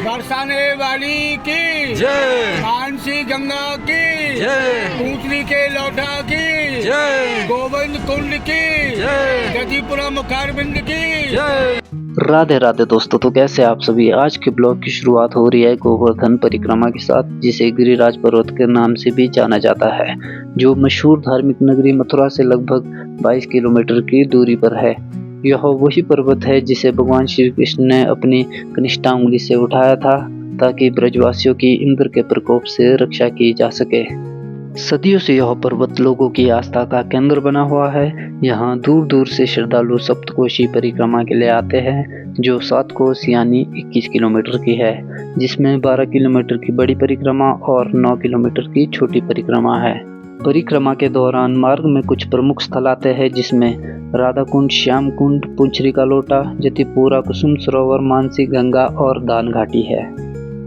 बरसाने वाली की जय, मानसी गंगा की जय, पूतली के लौटा की जय, गोविंद कुंड की जय, गतिपुरा मुखारबिंद की जय। राधे राधे दोस्तों, तो कैसे आप सभी। आज के ब्लॉग की शुरुआत हो रही है गोवर्धन परिक्रमा के साथ, जिसे गिरिराज पर्वत के नाम से भी जाना जाता है, जो मशहूर धार्मिक नगरी मथुरा से लगभग 22 किलोमीटर की दूरी पर है। यह वही पर्वत है जिसे भगवान श्री कृष्ण ने अपनी कनिष्ठा उंगली से उठाया था, ताकि ब्रजवासियों की इंद्र के प्रकोप से रक्षा की जा सके। सदियों से यह पर्वत लोगों की आस्था का केंद्र बना हुआ है। यहाँ दूर दूर से श्रद्धालु सप्तकोशी परिक्रमा के लिए आते हैं, जो 7 कोस यानी 21 किलोमीटर की है, जिसमें 12 किलोमीटर की बड़ी परिक्रमा और 9 किलोमीटर की छोटी परिक्रमा है। परिक्रमा के दौरान मार्ग में कुछ प्रमुख स्थल आते हैं, जिसमें राधा कुंड, श्याम कुंड, पुंछरी का लोटा, जतिपुरा, कुसुम सरोवर, मानसी गंगा और दान घाटी है।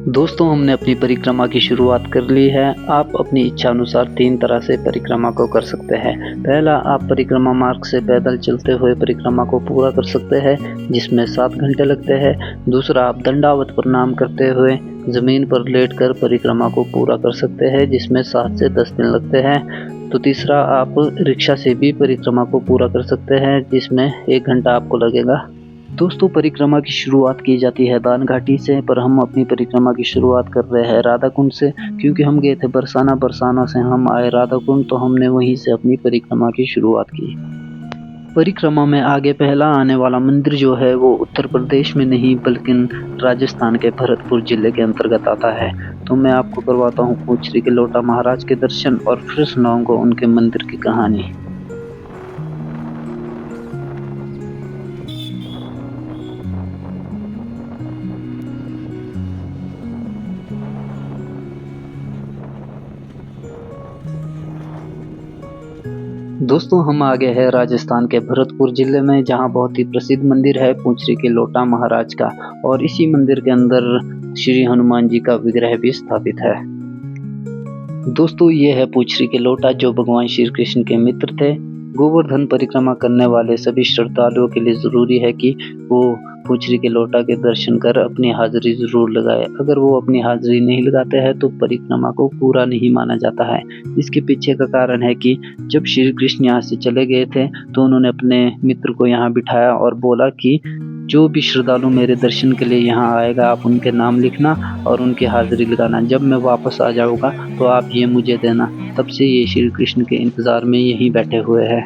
दोस्तों, हमने अपनी परिक्रमा की शुरुआत कर ली है। आप अपनी इच्छा अनुसार 3 तरह से परिक्रमा को कर सकते हैं। पहला, आप परिक्रमा मार्ग से पैदल चलते हुए परिक्रमा को पूरा कर सकते हैं, जिसमें 7 घंटे लगते हैं। दूसरा, आप दंडावत प्रणाम करते हुए जमीन पर लेटकर परिक्रमा को पूरा कर सकते हैं, जिसमें 7 से 10 दिन लगते हैं। तो तीसरा, आप रिक्शा से भी परिक्रमा को पूरा कर सकते हैं, जिसमें 1 घंटा आपको लगेगा। दोस्तों, परिक्रमा की शुरुआत की जाती है दान घाटी से, पर हम अपनी परिक्रमा की शुरुआत कर रहे हैं राधा कुंड से, क्योंकि हम गए थे बरसाना से हम आए राधा कुंड, तो हमने वहीं से अपनी परिक्रमा की शुरुआत की। परिक्रमा में आगे पहला आने वाला मंदिर जो है वो उत्तर प्रदेश में नहीं बल्कि राजस्थान के भरतपुर जिले के अंतर्गत आता है। तो मैं आपको करवाता हूँ पूंछरी के लोटा महाराज के दर्शन और फिर सुनाऊंगा उनके मंदिर की कहानी। दोस्तों, हम आ गए हैं राजस्थान के भरतपुर जिले में, जहां बहुत ही प्रसिद्ध मंदिर है पूंछरी के लोटा महाराज का, और इसी मंदिर के अंदर श्री हनुमान जी का विग्रह भी स्थापित है। दोस्तों, ये है पूंछरी के लोटा, जो भगवान श्री कृष्ण के मित्र थे। गोवर्धन परिक्रमा करने वाले सभी श्रद्धालुओं के लिए जरूरी है कि वो पूंछरी के लोटा के दर्शन कर अपनी हाजिरी जरूर लगाए। अगर वो अपनी हाजिरी नहीं लगाते हैं तो परिक्रमा को पूरा नहीं माना जाता है। इसके पीछे का कारण है कि जब श्री कृष्ण यहाँ से चले गए थे तो उन्होंने अपने मित्र को यहाँ बिठाया और बोला कि जो भी श्रद्धालु मेरे दर्शन के लिए यहाँ आएगा, आप उनके नाम लिखना और उनकी हाजिरी लगाना। जब मैं वापस आ जाऊँगा तो आप ये मुझे देना। तब से ये श्री कृष्ण के इंतज़ार में यहीं बैठे हुए हैं।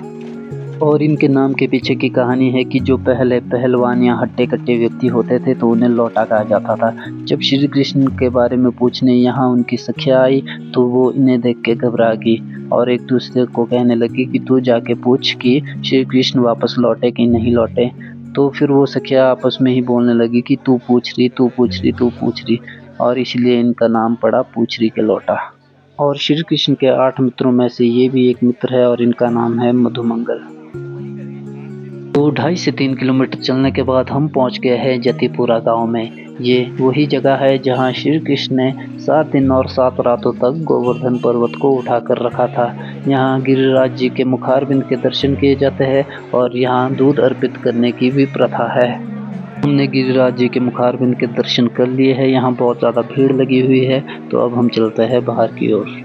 और इनके नाम के पीछे की कहानी है कि जो पहले पहलवान या हट्टे कट्टे व्यक्ति होते थे तो उन्हें लौटा कहा जाता था। जब श्री कृष्ण के बारे में पूछने यहाँ उनकी सखिया आई तो वो इन्हें देख के घबरा गई और एक दूसरे को कहने लगी कि तू जाके पूछ कि श्री कृष्ण वापस लौटे कि नहीं लौटे। तो फिर वो सखिया आपस में ही बोलने लगी कि तू पूछ रही, और इसलिए इनका नाम पड़ा पूंछरी के लोटा। और श्री कृष्ण के 8 मित्रों में से ये भी एक मित्र है और इनका नाम है मधुमंगल। तो 2.5 से 3 किलोमीटर चलने के बाद हम पहुंच गए हैं जतिपुरा गांव में। ये वही जगह है जहां श्री कृष्ण ने 7 दिन और 7 रातों तक गोवर्धन पर्वत को उठाकर रखा था। यहाँ गिरिराज जी के मुखारबिंद के दर्शन किए जाते हैं और यहाँ दूध अर्पित करने की भी प्रथा है। हमने गिरिराज जी के मुखारबिंद के दर्शन कर लिए हैं। यहाँ बहुत ज़्यादा भीड़ लगी हुई है, तो अब हम चलते हैं बाहर की ओर।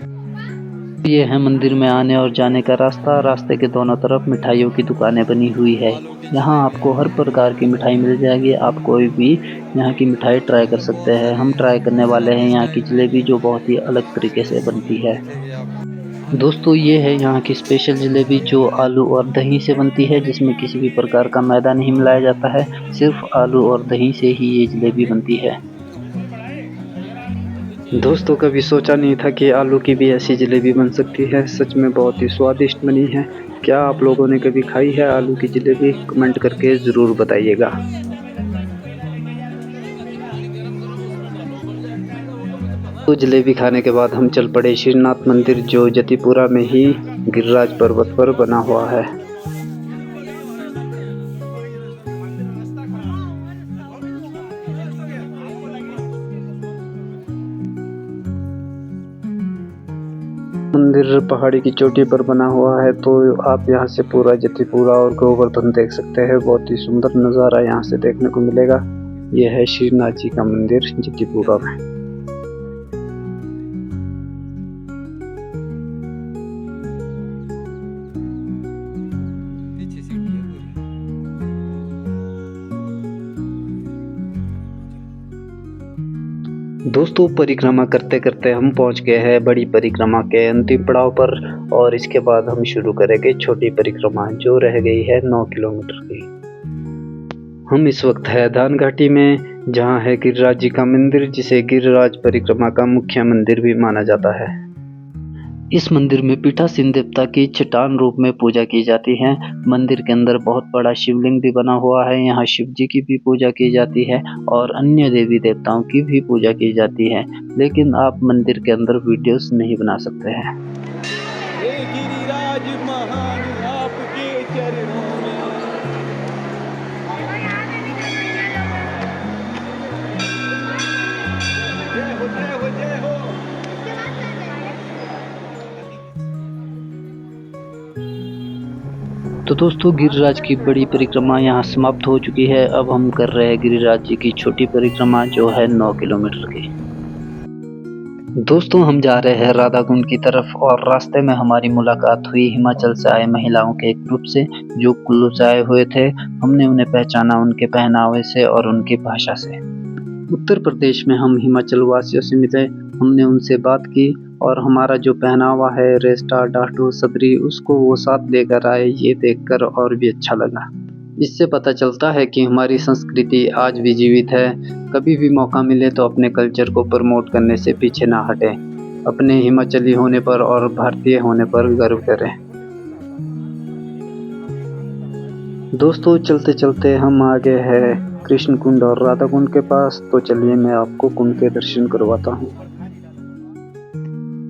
ये है मंदिर में आने और जाने का रास्ता। रास्ते के दोनों तरफ मिठाइयों की दुकानें बनी हुई है। यहाँ आपको हर प्रकार की मिठाई मिल जाएगी। आप कोई भी यहाँ की मिठाई ट्राई कर सकते हैं। हम ट्राई करने वाले हैं यहाँ की जलेबी, जो बहुत ही अलग तरीके से बनती है। दोस्तों, ये है यहाँ की स्पेशल जलेबी, जो आलू और दही से बनती है, जिसमें किसी भी प्रकार का मैदा नहीं मिलाया जाता है। सिर्फ आलू और दही से ही ये जलेबी बनती है। दोस्तों, कभी सोचा नहीं था कि आलू की भी ऐसी जलेबी बन सकती है। सच में बहुत ही स्वादिष्ट बनी है। क्या आप लोगों ने कभी खाई है आलू की जलेबी? कमेंट करके ज़रूर बताइएगा। तो जलेबी खाने के बाद हम चल पड़े श्रीनाथ मंदिर, जो जतिपुरा में ही गिरिराज पर्वत पर बना हुआ है। मंदिर पहाड़ी की चोटी पर बना हुआ है, तो आप यहाँ से पूरा जतिपुरा और गोवर्धन देख सकते हैं। बहुत ही सुंदर नज़ारा यहाँ से देखने को मिलेगा। यह है श्रीनाथ जी का मंदिर जतिपुरा में। दोस्तों परिक्रमा करते करते हम पहुंच गए हैं बड़ी परिक्रमा के अंतिम पड़ाव पर और इसके बाद हम शुरू करेंगे छोटी परिक्रमा जो रह गई है 9 किलोमीटर की। हम इस वक्त है दान घाटी में जहां है गिरिराज जी का मंदिर जिसे गिरिराज परिक्रमा का मुख्य मंदिर भी माना जाता है। इस मंदिर में पीठासीन देवता की चट्टान रूप में पूजा की जाती है। मंदिर के अंदर बहुत बड़ा शिवलिंग भी बना हुआ है। यहाँ शिव जी की भी पूजा की जाती है और अन्य देवी देवताओं की भी पूजा की जाती है, लेकिन आप मंदिर के अंदर वीडियोस नहीं बना सकते हैं। हे गिरिराज महान आपके चरणों में जय हो जय हो जय हो। तो दोस्तों गिरिराज की बड़ी परिक्रमा यहाँ समाप्त हो चुकी है। अब हम कर रहे हैं गिरिराज जी की छोटी परिक्रमा जो है 9 किलोमीटर की। दोस्तों हम जा रहे हैं राधा कुंड की तरफ और रास्ते में हमारी मुलाकात हुई हिमाचल से आए महिलाओं के एक ग्रुप से जो कुल्लू से आए हुए थे। हमने उन्हें पहचाना उनके पहनावे से और उनकी भाषा से। उत्तर प्रदेश में हम हिमाचल वासियों से मिले, हमने उनसे बात की और हमारा जो पहनावा है रेस्टा डाटू सदरी उसको वो साथ लेकर आए। ये देखकर और भी अच्छा लगा। इससे पता चलता है कि हमारी संस्कृति आज भी जीवित है। कभी भी मौका मिले तो अपने कल्चर को प्रमोट करने से पीछे ना हटें। अपने हिमाचली होने पर और भारतीय होने पर गर्व करें। दोस्तों चलते चलते हम आ गए हैं कृष्ण कुंड और राधा कुंड के पास। तो चलिए मैं आपको कुंड के दर्शन करवाता हूँ।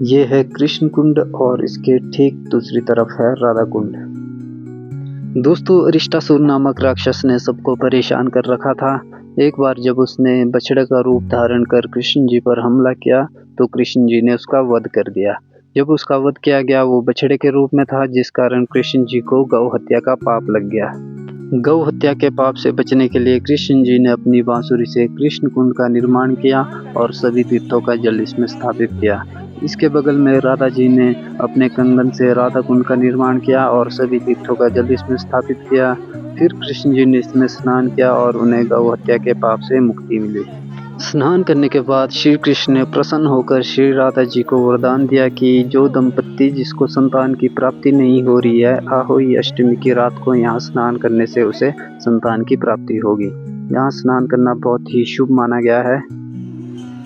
ये है कृष्ण कुंड और इसके ठीक दूसरी तरफ है राधा कुंड। दोस्तों अरिष्टासुर नामक राक्षस ने सबको परेशान कर रखा था। एक बार जब उसने बछड़े का रूप धारण कर कृष्ण जी पर हमला किया तो कृष्ण जी ने उसका वध कर दिया। जब उसका वध किया गया वो बछड़े के रूप में था, जिस कारण कृष्ण जी को गौ हत्या का पाप लग गया। गौ हत्या के पाप से बचने के लिए कृष्ण जी ने अपनी बांसुरी से कृष्ण कुंड का निर्माण किया और सभी तीर्थों का जल इसमें स्थापित किया। इसके बगल में राधा जी ने अपने कंगन से राधा कुंड का निर्माण किया और सभी तीर्थों का जल इसमें स्थापित किया। फिर कृष्ण जी ने इसमें स्नान किया और उन्हें गौ हत्या के पाप से मुक्ति मिली। स्नान करने के बाद श्री कृष्ण ने प्रसन्न होकर श्री राधा जी को वरदान दिया कि जो दंपत्ति जिसको संतान की प्राप्ति नहीं हो रही है, आहोई अष्टमी की रात को यहाँ स्नान करने से उसे संतान की प्राप्ति होगी। यहाँ स्नान करना बहुत ही शुभ माना गया है।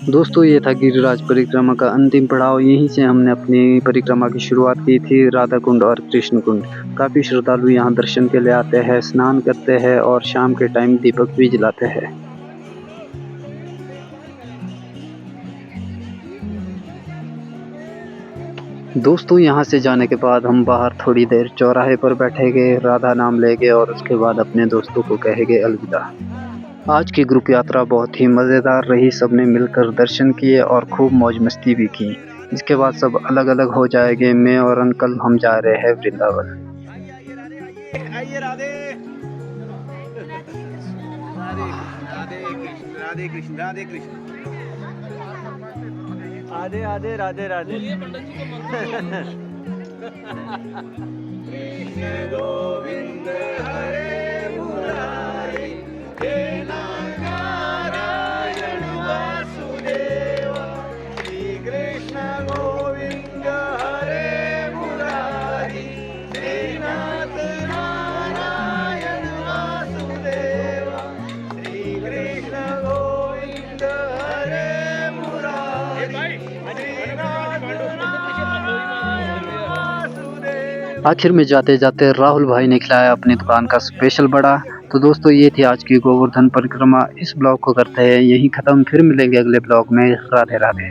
दोस्तों ये था गिरिराज परिक्रमा का अंतिम पड़ाव। यहीं से हमने अपनी परिक्रमा की शुरुआत की थी, राधा कुंड और कृष्ण कुंड। काफ़ी श्रद्धालु यहाँ दर्शन के लिए आते हैं, स्नान करते हैं और शाम के टाइम दीपक भी जलाते हैं। दोस्तों यहाँ से जाने के बाद हम बाहर थोड़ी देर चौराहे पर बैठेंगे, राधा नाम लेंगे और उसके बाद अपने दोस्तों को कहेंगे अलविदा। आज की ग्रुप यात्रा बहुत ही मज़ेदार रही। सबने मिलकर दर्शन किए और खूब मौज मस्ती भी की। इसके बाद सब अलग अलग हो जाएंगे। मैं और अंकल हम जा रहे हैं वृंदावन। आइए राधे राधे कृष्ण राधे कृष्ण राधे राधे राधे राधे कृष्ण गोविंद हरे मुरारी हे नारायण वासुदेव श्री कृष्ण गोविंद हरे मुरारी हे नाथ नारायण वासुदेव श्री कृष्ण गोविंद हरे मुरारी आखिर में जाते जाते राहुल भाई ने खिलाया अपनी दुकान का स्पेशल बड़ा। तो दोस्तों ये थी आज की गोवर्धन परिक्रमा। इस ब्लॉग को करते हैं यहीं ख़त्म। फिर मिलेंगे अगले ब्लॉग में। राधे राधे।